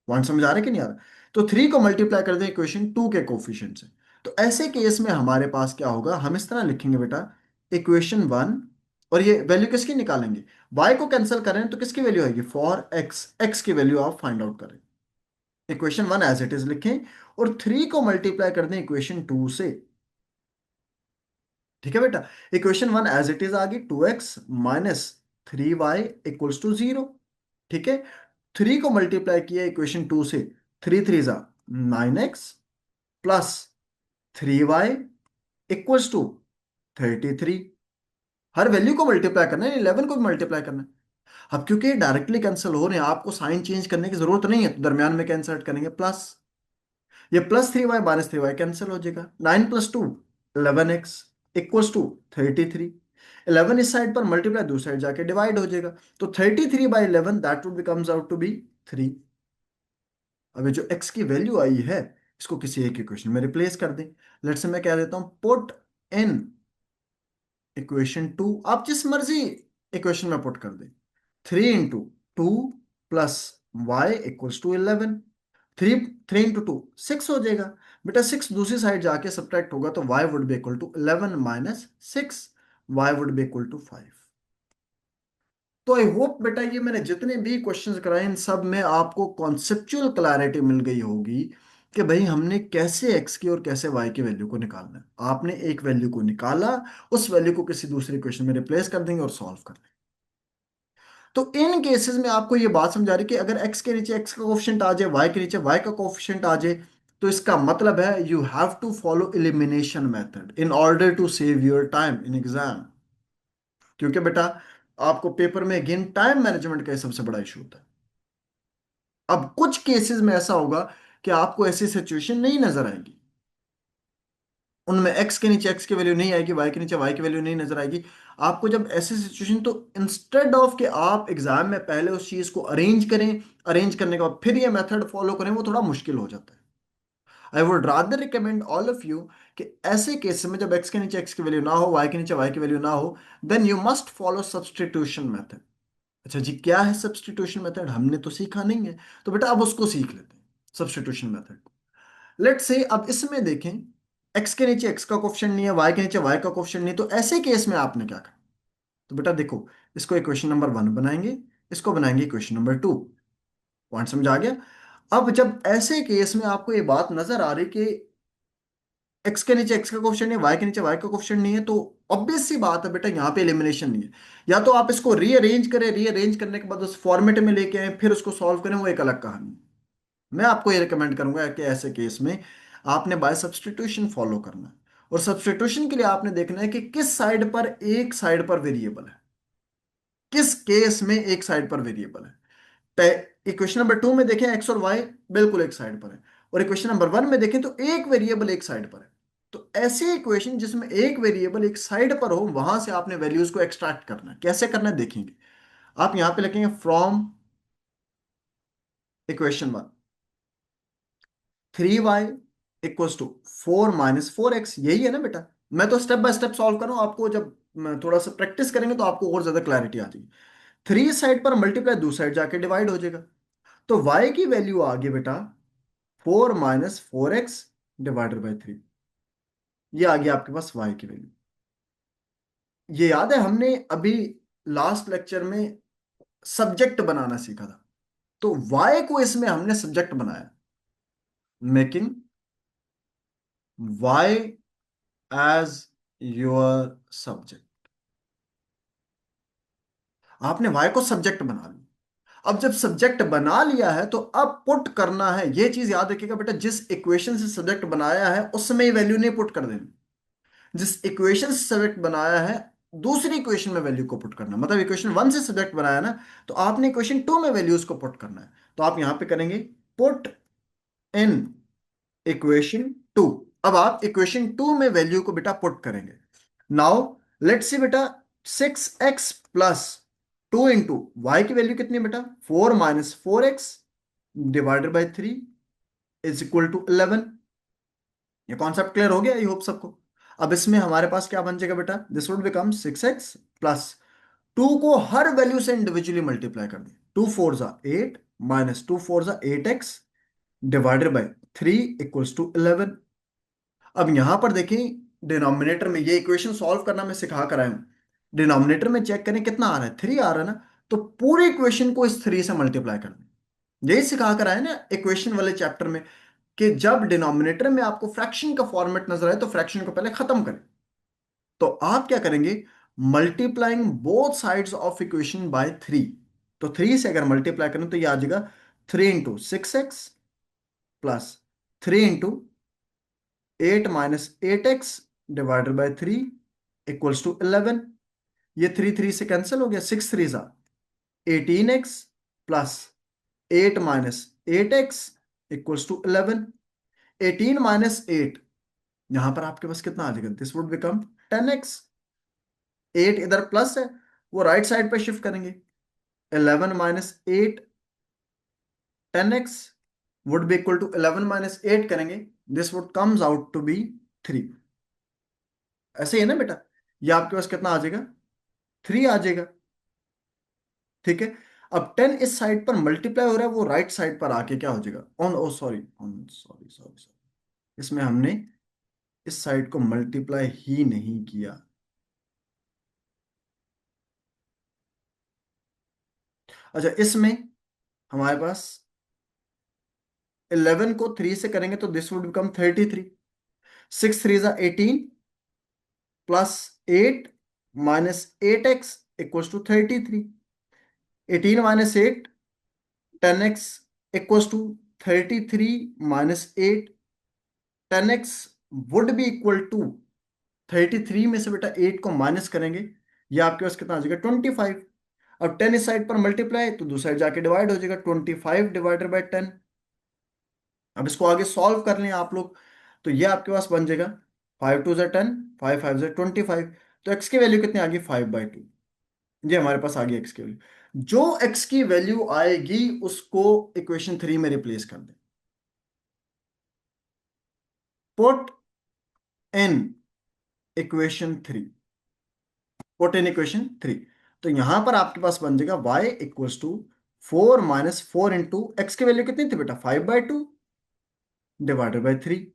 Speaker 1: पॉइंट समझ आ रहा है कि नहीं आ रहा? तो 3 को मल्टीप्लाई कर दें इक्वेशन 2 के कोफिशिएंट से। तो ऐसे केस में हमारे पास क्या होगा, हम इस तरह लिखेंगे बेटा, इक्वेशन 1, और ये वैल्यू किसकी निकालेंगे, y को कैंसिल करें तो किसकी वैल्यू आएगी, फॉर x की वैल्यू आप फाइंड आउट करें। इक्वेशन 1 एज इट इज लिखें, और 3 को मल्टीप्लाई कर दें इक्वेशन 2 से। ठीक है बेटा? इक्वेशन 1 एज इट इज आ गई, 2x माइनस 3y = 0। ठीक है। 3 को मल्टीप्लाई किया इक्वेशन 2 से, 3 3 = 9x प्लस 3y = 33। हर वैल्यू को मल्टीप्लाई करना है, 11 को भी मल्टीप्लाई करना है। अब क्योंकि डायरेक्टली कैंसिल हो रहे हैं, आपको साइन चेंज करने की जरूरत नहीं है, तो दरमियान में क्या इंसर्ट करेंगे, प्लस। ये +3y -3y कैंसिल हो जाएगा, 9 + 2 11x = 33। 11 इस साइड पर मल्टीप्लाई, दूसरी साइड जाके डिवाइड हो जाएगा, तो 33/11 that would becomes out to be 3। अब ये जो x की वैल्यू आई है, इसको किसी एक इक्वेशन में रिप्लेस कर दें। लेट्स से मैं कह देता हूं पुट इन इक्वेशन 2 आप जिस मर्जी इक्वेशन में पुट कर दें। 3 × 2 प्लस वाई इक्वल्स टू 11। 3 3 × 2 6 हो जाएगा। बेटा 6 दूसरी साइड जाके सब्ट्रैक्ट होगा तो y would be equal to 11 - 6, y would be equal to 5। तो आई होप बेटा ये मैंने जितने भी क्वेश्चंस कराए इन सब में आपको कॉन्सेप्चुअल क्लैरिटी मिल गई होगी कि भाई हमने कैसे x की और कैसे y की वैल्यू को निकालना है। आपने एक वैल्यू को निकाला, उस वैल्यू को किसी दूसरे क्वेश्चन में रिप्लेस कर देंगे और सॉल्व कर देंगे। तो इन केसेस में आपको ये बात समझा रही कि अगर x के नीचे x का कोफिशिएंट आ जाए, y के नीचे y का कोफिशिएंट आ जाए, तो इसका मतलब है you have to follow elimination method in order to save your time in exam. क्योंकि बेटा आपको पेपर में अगेन टाइम मैनेजमेंट का सबसे बड़ा इशू होता है। अब कुछ केसेस में ऐसा होगा कि आपको ऐसी सिचुएशन नहीं नजर आएगी, उनमें एक्स के नीचे एक्स की वैल्यू नहीं आएगी, वाई के नीचे वाई की वैल्यू नहीं नजर आएगी। आपको जब ऐसी सिचुएशन, तो इंस्टेड ऑफ कि आप एग्जाम में पहले उस चीज को अरेंज करें, अरेंज करने के बाद फिर ये मेथड फॉलो करें, वो थोड़ा मुश्किल हो जाता है। I would rather recommend all of you कि ऐसे केस में जब एक्स के नीचे एक्स की वैल्यू ना हो, वाई के नीचे वाई की वैल्यू ना हो, then you must follow substitution method. अच्छा जी, क्या है सब्सटीट्यूशन मेथड? हमने तो सीखा नहीं है, तो बेटा अब उसको सीख लेते हैं, सब्सटीट्यूशन मेथड। लेट्स से अब इसमें देखें, एक्स के नीचे एक्स का कोफिशिएंट नहीं है, वाई के नीचे वाई का कोफिशिएंट नहीं, तो ऐसे केस में आपने क्या करना? तो बेटा देखो, इसको इक्वेशन नंबर 1 बनाएंगे, इसको बनाएंगे इक्वेशन नंबर 2। पॉइंट समझ आ गया? अब जब ऐसे केस में आपको ये बात नजर आ रही कि एक्स के नीचे एक्स का कोफिशिएंट नहीं है, वाई के नीचे वाई का कोफिशिएंट नहीं है, तो ऑब्वियस सी बात है बेटा यहाँ पे एलिमिनेशन नहीं है। या तो आप इसको रीअरेंज करें, रीअरेंज करने के बाद उस फॉर्मेट में लेके आए फिर उसको सॉल्व करें, वो एक अलग कहानी है। मैं आपको ये रिकमेंड करूंगा कि ऐसे केस में आपने बाय सब्स्टिट्यूशन फॉलो करना है। और सब्स्टिट्यूशन के लिए आपने देखना है कि किस साइड पर, एक साइड पर वेरिएबल है, किस केस में एक साइड पर वेरिएबल है। इक्वेशन नंबर 2 में देखें एक्स और वाई बिल्कुल एक साइड पर है, और इक्वेशन नंबर 1 में देखें तो एक वेरिएबल एक साइड पर है। तो ऐसे इक्वेशन जिसमें एक वेरिएबल एक साइड पर हो, वहां से आपने वैल्यूज को एक्सट्रैक्ट करना है। कैसे करना है देखेंगे। आप यहां पे लिखेंगे from equation 1, 3y equals to 4 - 4x, यही है ना बेटा? मैं तो स्टेप बाय स्टेप सॉल्व करूँ, आपको जब थोड़ा सा प्रैक्टिस करेंगे तो आपको और ज्यादा क्लैरिटी आ जाएगी। 3 साइड पर मल्टीप्लाई, दूसरी साइड जाके डिवाइड हो जाएगा। तो y की वैल्यू आ गई बेटा 4 - 4x डिवाइडेड बाई 3। ये आ गया आपके पास y की वैल्यू। ये याद है हमने अभी लास्ट लेक्चर में सब्जेक्ट बनाना सीखा था, तो y को इसमें हमने सब्जेक्ट बनाया, making y as your subject. आपने y को सब्जेक्ट बना लिया। अब जब सब्जेक्ट बना लिया है तो अब पुट करना है, ये चीज याद रखिएगा बेटा, जिस इक्वेशन से सब्जेक्ट बनाया है उसमें वैल्यू नहीं पुट कर देनी। जिस इक्वेशन से सब्जेक्ट बनाया है दूसरी इक्वेशन में वैल्यू को पुट करना, मतलब इक्वेशन 1 से सब्जेक्ट बनाया ना, तो आपने इक्वेशन 2 में वैल्यूज को पुट करना है। तो आप यहां पे करेंगे पुट इन इक्वेशन 2। अब आप इक्वेशन 2 में वैल्यू को बेटा पुट करेंगे। नाउ लेट्स सी बेटा, 6x + 2 × y की वैल्यू कितनी है बेटा? 4 - 4x divided by 3 is equal to 11। ये कॉन्सेप्ट क्लियर हो गया आई होप सबको। अब इसमें हमारे पास क्या बन जाएगा बेटा? This would become 6x plus 2 को हर वैल्यू से इंडिविजुअली मल्टीप्लाई कर दें। 2 4 = 8 -2 4 = 8x divided by 3 equals to 11। अब यहां पर देखें, डिनोमिनेटर में ये इक्वेशन सॉल्व करना मैं सिखा कर आया हूं। डिनोमिनेटर में चेक करें कितना आ रहा है, 3 आ रहा है ना, तो पूरी इक्वेशन को इस 3 से मल्टीप्लाई कर दें। यही सिखा कर आए ना इक्वेशन वाले चैप्टर में, कि जब डिनोमिनेटर में आपको फ्रैक्शन का फॉर्मेट नजर आए तो फ्रैक्शन को पहले खत्म करें। तो आप क्या करेंगे? Multiplying both sides of equation by 3। तो 3 से अगर मल्टीप्लाई करें तो ये आ जाएगा 3 × 6x plus 3 × 8 - 8x divided by 3 equals to 11। ये 3 3 से कैंसिल हो गया, 6 3 = 18x plus 8 - 8x equals to 11। 18 - 8, यहां पर आपके पास कितना आ जाएगा? This would become 10x। 8 इधर प्लस है, वो राइट साइड पर शिफ्ट करेंगे। 11 - 8 10x would be equal to 11 - 8 करेंगे, this would comes out to be 3। ऐसे ही है ना बेटा? ये आपके पास कितना आ जाएगा, 3 आ जाएगा। ठीक है। अब 10 इस साइड पर मल्टीप्लाई हो रहा है, वो राइट साइड पर आके क्या हो जाएगा, on, oh sorry, on, sorry sorry sorry, इसमें हमने इस साइड को मल्टीप्लाई ही नहीं किया। अच्छा, इसमें हमारे पास 11 को 3 से करेंगे तो this would become 33। 6 3 18 plus 8 minus 8x equals to 33। 18 - 8, 10x equals to 33 -8। 10x would be equal to 33 में से बेटा 8 को माइनस करेंगे, ये आपके पास कितना आ जाएगा, 25। अब 10 इस साइड पर मल्टीप्लाई तो दूसरी साइड जाके डिवाइड हो जाएगा, 25 डिवाइडेड बाई 10। अब इसको आगे सॉल्व कर लें आप लोग, तो ये आपके पास बन जाएगा 5 2 = 10, 5 5 = 25। तो x की वैल्यू कितनी आ गई, 5/2। ये हमारे पास आ गई x की वैल्यू। जो x की वैल्यू आएगी उसको इक्वेशन 3 में रिप्लेस कर दें। Put in equation 3, put in equation 3। तो यहां पर आपके पास बन जाएगा y equals to 4 - 4 into x की वैल्यू कितनी थी बेटा, 5/2 डिवाइडेड बाई 3।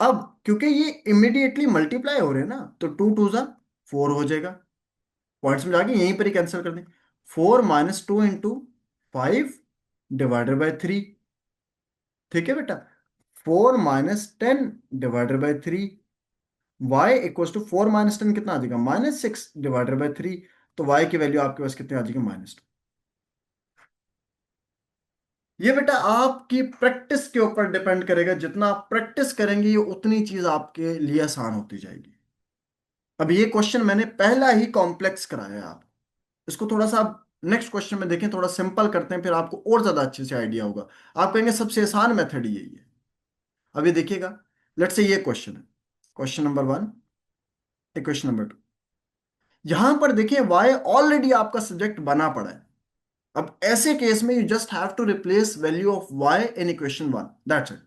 Speaker 1: अब क्योंकि ये इमीडिएटली मल्टीप्लाई हो रहे हैं ना, तो 2 2 = 4 हो जाएगा। पॉइंट्स में जाके यहीं पर ही कैंसिल कर दें। 4 - 2 इंटू 5 डिवाइडेड बाई 3। ठीक है बेटा, 4 - 10 divided by 3। Y equals to 4 - 10 कितना आ जाएगा, -6 डिवाइडेड बाई 3। तो वाई की वैल्यू आपके पास कितनी आ जाएगी, -2। ये बेटा आपकी प्रैक्टिस के ऊपर डिपेंड करेगा, जितना आप प्रैक्टिस करेंगे ये उतनी चीज आपके लिए आसान होती जाएगी। अब ये क्वेश्चन मैंने पहला ही कॉम्प्लेक्स कराया है आप, इसको थोड़ा सा आप नेक्स्ट क्वेश्चन में देखें, थोड़ा सिंपल करते हैं, फिर आपको और ज्यादा अच्छे से आइडिया होगा। आप कहेंगे सबसे आसान मेथड यही है। अब ये देखिएगा, लेट्स से ये क्वेश्चन है, क्वेश्चन नंबर 1, इक्वेशन नंबर 2। यहां पर देखिए y ऑलरेडी आपका सब्जेक्ट बना पड़ा है। अब ऐसे केस में you just have to replace value of y in equation 1, that's it.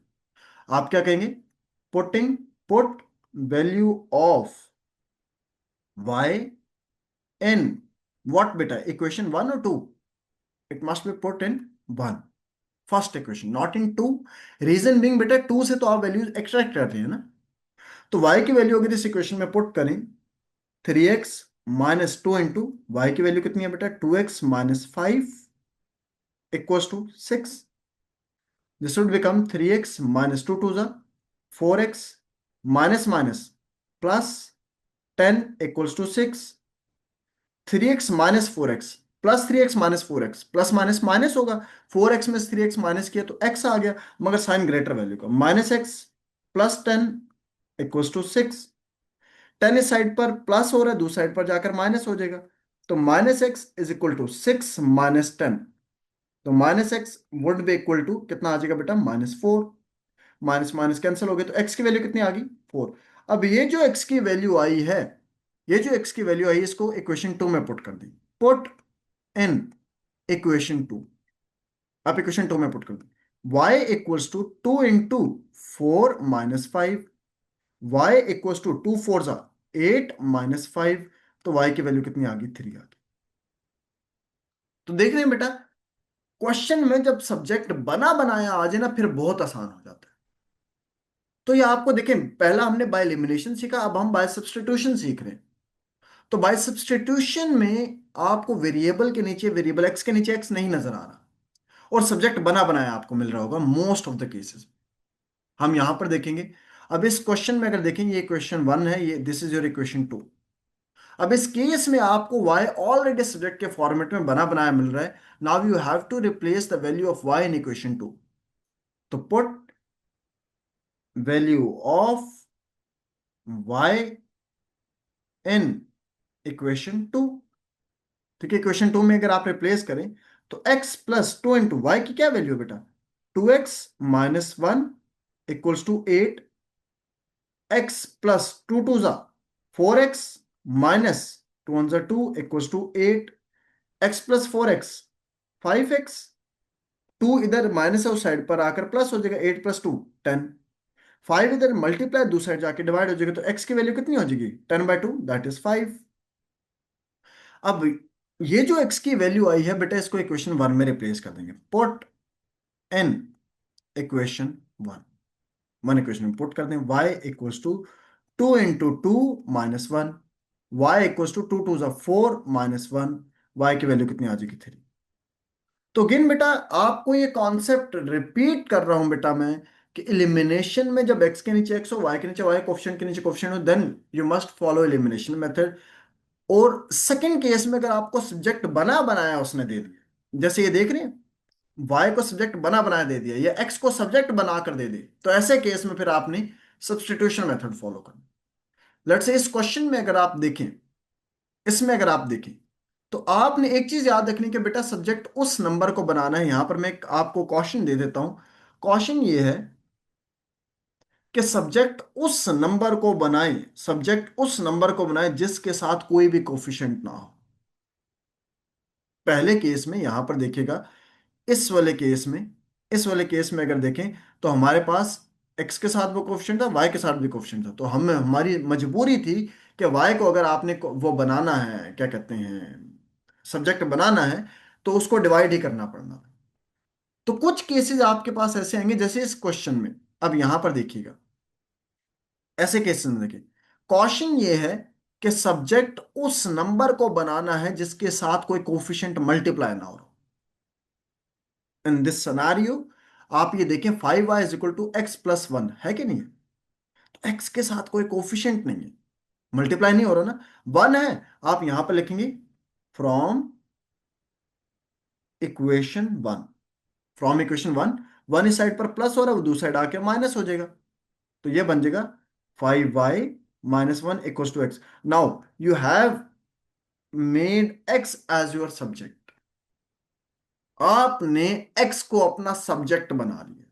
Speaker 1: आप क्या कहेंगे, putting, put value of y in what बेटा, इक्वेशन 1 और 2, it must be put in 1, first equation, not in 2। Reason being बेटा 2 से तो आप value extract कर रहे हैं ना, तो y की वैल्यू अगर इस इक्वेशन में पुट करें, 3x - 2 इंटू वाई की वैल्यू कितनी है बेटा, 2x - 5 equals to 6। This would become 3x - 2 = 4x minus minus plus 10 equals to 6। 3x - 4x plus 3x - 4x, plus minus minus होगा, 4x में से 3x माइनस किया तो x आ गया, मगर साइन ग्रेटर वैल्यू का, -x प्लस 10 इक्वल्स टू 6। 10 इस side पर प्लस हो रहा है, दूसरी साइड पर जाकर माइनस हो जाएगा, तो -x = 6 - 10। तो -x would be equal to कितना आ जाएगा बेटा, -4। माइनस माइनस कैंसिल हो गया, तो x की वैल्यू कितनी आ गई, 4। अब ये जो x की वैल्यू आई है, ये जो x की वैल्यू आई इसको इक्वेशन 2 में पुट कर दी। पुट इन इक्वेशन 2, आप इक्वेशन 2 में पुट कर दी। y equals to 2 into 4 - 5, y equals to 2 4 = 8 - 5। तो y की वैल्यू कितनी आ गई, 3 आ गई। तो देख रहे हैं बेटा, क्वेश्चन में जब सब्जेक्ट बना बनाया आ जाए ना, फिर बहुत आसान हो जाता है। तो ये आपको देखें, पहला हमने बाय एलिमिनेशन सीखा, अब हम बाय सब्स्टिट्यूशन सीख रहे हैं। तो बाय सब्स्टिट्यूशन में आपको वेरिएबल के नीचे, वेरिएबल एक्स के नीचे एक्स नहीं नजर आ रहा, और सब्जेक्ट बना बनाया आपको मिल रहा होगा मोस्ट ऑफ द केसेस। हम यहां पर देखेंगे, अब इस क्वेश्चन में अगर देखेंगे, ये क्वेश्चन 1 है, ये दिस इज योर इक्वेशन 2। अब इस केस में आपको y ऑलरेडी सब्जेक्ट के फॉर्मेट में बना बनाया मिल रहा है। Now you have to replace the value of y in equation 2। तो put value of y in equation 2। ठीक है, इक्वेशन 2 में अगर आप रिप्लेस करें तो x + 2 इंटू वाई की क्या वैल्यू है बेटा, 2x - 1 इक्वल्स टू 8। x + 2 2 ज़ा 4x माइनस 2 1 ज़ा 2 equals to 8। x + 4x 5x, 2 इधर माइनस है उस साइड पर आकर प्लस हो जाएगा, 8 + 2 10। 5 इधर मल्टीप्लाई, दूसरी साइड जाके डिवाइड हो जाएगा, तो x की वैल्यू कितनी हो जाएगी, 10/2, दैट इज 5। अब ये जो x की वैल्यू आई है बेटा, इसको इक्वेशन 1 में रिप्लेस कर देंगे। Put n equation 1, one equation में पुट कर दें, y equals to 2 × 2 - 1, y equals to 2 × 2 = 4 - 1, y की वैल्यू कितनी आ जाएगी, 3। तो अगेन बेटा आपको ये कॉन्सेप्ट रिपीट कर रहा हूं बेटा मैं, कि इलिमिनेशन में जब x के नीचे x हो, y के नीचे y, कोफिशिएंट के नीचे कोफिशिएंट हो, then you must follow elimination method. और सेकंड केस में अगर आपको सब्जेक्ट बना बनाया उसने दे दिया, जैसे ये देख रहे हैं, y को सब्जेक्ट बना बनाया दे दिया, या x को सब्जेक्ट बनाकर दे दिया, तो ऐसे केस में फिर आपने सब्स्टिट्यूशन मेथड फॉलो करना। लेट्स से इस क्वेश्चन में अगर आप देखें, इसमें अगर आप देखें, तो आपने एक चीज याद रखनी कि बेटा सब्जेक्ट उस नंबर को बनाना है। यहां पर मैं आपको क्वेश्चन दे देता हूं। क्वेश्चन ये है कि सब्जेक्ट उस नंबर को बनाए, सब्जेक्ट उस नंबर को बनाए जिसके साथ कोई भी कोफिशिएंट ना हो। पहले केस में यहां पर देखिएगा, इस वाले केस में, इस वाले केस में अगर देखें, तो हमारे पास x के साथ वो कोफिशिएंट था, y के साथ भी कोफिशिएंट था, तो हमें हमारी मजबूरी थी कि y को अगर आपने वो बनाना है, क्या कहते हैं, सब्जेक्ट बनाना है, तो उसको डिवाइड ही करना पड़ना। तो कुछ केसेस आपके पास ऐसे आएंगे जैसे इस क्वेश्चन में। अब यहां पर देखिएगा, ऐसे केसेस में देखिए, क्वेश्चन ये है कि सब्जेक्ट उस नंबर को बनाना है जिसके साथ कोई कोफिशिएंट मल्टीप्लाई ना हो। इन दिस सिनेरियो आप ये देखें, 5y = x + 1 है कि नहीं है, तो x के साथ कोई कोफिशिएंट नहीं है, मल्टीप्लाई नहीं हो रहा ना, 1 है। आप यहां पर लिखेंगे फ्रॉम इक्वेशन 1, फ्रॉम इक्वेशन 1, 1 इस साइड पर प्लस हो रहा है, वो दूसरी साइड आके माइनस हो जाएगा, तो ये बन जाएगा 5y - 1 = x। Now you have made x as your subject, आपने x को अपना सब्जेक्ट बना लिया।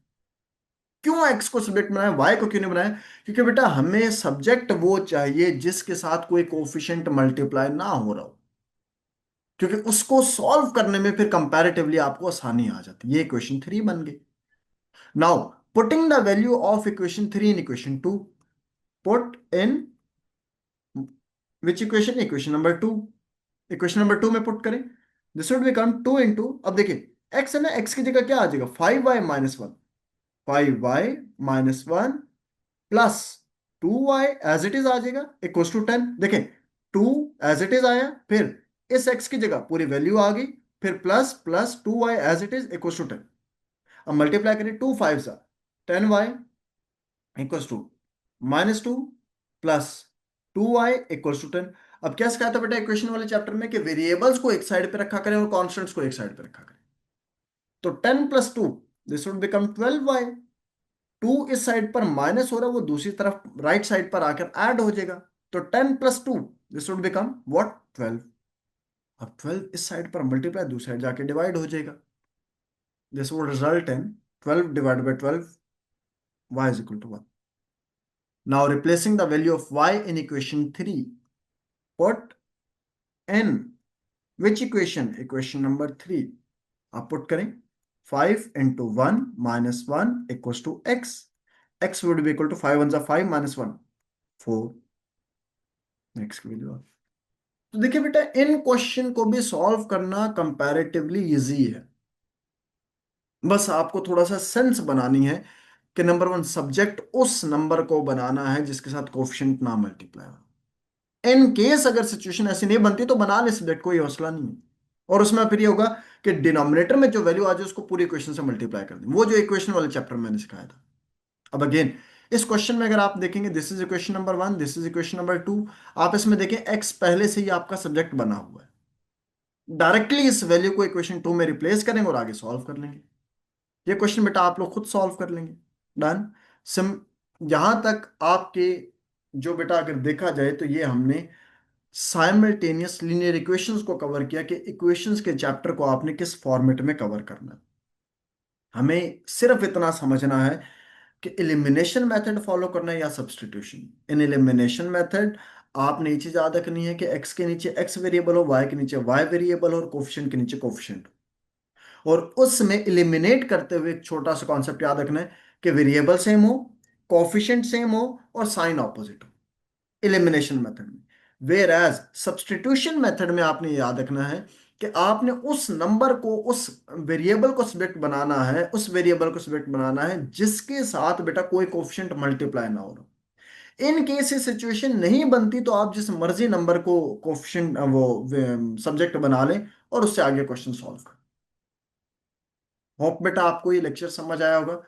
Speaker 1: क्यों x को सब्जेक्ट बनाया, y को क्यों नहीं बनाया? क्योंकि बेटा हमें सब्जेक्ट वो चाहिए जिसके साथ कोई कोफिशिएंट मल्टीप्लाई ना हो रहा हो, क्योंकि उसको सॉल्व करने में फिर कंपैरेटिवली आपको आसानी आ जाती है। ये इक्वेशन 3 बन गई। Now putting the value of equation 3 in equation 2, put in which equation, equation number 2, equation number 2 में पुट करें, दिस वुड बिकम 2 अब देखिए x है ना, x की जगह क्या आ जाएगा, 5y - 1, 5y - 1 plus 2y as it is आ जाएगा, इक्वल टू 10। देखें 2 एज इट इज आया, फिर इस x की जगह पूरी वैल्यू आ गई, फिर plus plus 2y as it is equal to 10। अब मल्टीप्लाई करें, 2 5 सा 10y equal to -2 plus 2y equal to 10। अब क्या सिखाया था बेटा इक्वेशन वाले चैप्टर में, कि वेरिएबल्स को एक साइड पे रखा करें और कॉन्स्टेंट्स को एक साइड पे रखा करें। तो 10 + 2, दिस वुड बिकम 12y। 2 इस साइड पर माइनस हो रहा है, वो दूसरी तरफ राइट साइड पर आकर ऐड हो जाएगा, तो 10 + 2, दिस वुड बिकम व्हाट, 12। अब 12 इस साइड पर मल्टीप्लाई, दूसरी साइड जाके डिवाइड हो जाएगा, this would result in 12 / 12, y = 1। Now replacing the value of y in equation 3, put n which equation, equation number 3, आप पुट करें, 5 × 1 - 1 = x, x would be equal to 5 1 = 5 - 1 4, x की value. तो देखिए बेटा इन क्वेश्चन को भी सॉल्व करना कंपैरेटिवली इजी है, बस आपको थोड़ा सा सेंस बनानी है कि नंबर 1 सब्जेक्ट उस नंबर को बनाना है जिसके साथ कोफिशिएंट ना मल्टीप्लाई हो। इन केस अगर सिचुएशन ऐसी नहीं बनती तो बना ले सब्जेक्ट, कोई हौसला नहीं है। और उसमें फिर ये होगा कि डिनोमिनेटर में जो वैल्यू आ जाए उसको पूरी इक्वेशन से मल्टीप्लाई कर दें, वो जो इक्वेशन वाले चैप्टर में मैंने सिखाया था। अब अगेन इस क्वेश्चन में अगर आप देखेंगे, this is equation number 1, this is equation number 2, आप इसमें देखें एक्स पहले से ही आपका सब्जेक्ट बना हुआ है, डायरेक्टली इस वैल्यू को इक्वेशन 2 में रिप्लेस करेंगे और आगे सॉल्व कर लेंगे। ये क्वेश्चन बेटा आप लोग खुद सॉल्व कर लेंगे, डन। सिम यहां तक आपके, जो बेटा अगर देखा जाए तो ये हमने साइमल्टेनियस लीनियर इक्वेशंस को कवर किया, कि इक्वेशंस के चैप्टर को आपने किस फॉर्मेट में कवर करना है। हमें सिर्फ इतना समझना है कि एलिमिनेशन मेथड फॉलो करना है या सब्स्टिट्यूशन। इन एलिमिनेशन मेथड आपने ये चीज याद रखनी है कि x के नीचे x वेरिएबल हो, y के नीचे y वेरिएबल हो, और कोफिशिएंट के नीचे कोफिशिएंट हो। और उसमें एलिमिनेट करते हुए एक छोटा सा कॉन्सेप्ट याद रखना है कि वेरिएबल सेम हो, कोफिशिएंट सेम हो और साइन ऑपोजिट हो एलिमिनेशन मेथड में। वेयर एज सब्स्टिट्यूशन मेथड में आपने याद रखना है कि आपने उस नंबर को, उस वेरिएबल को सब्जेक्ट बनाना है, उस वेरिएबल को सब्जेक्ट बनाना है जिसके साथ बेटा कोई कोफिशिएंट मल्टीप्लाई ना हो। इन केस ये सिचुएशन नहीं बनती तो आप जिस मर्जी नंबर को कोफिशिएंट वो सब्जेक्ट बना लें और उससे आगे क्वेश्चन सॉल्व करें। होप बेटा आपको ये लेक्चर समझ आया होगा।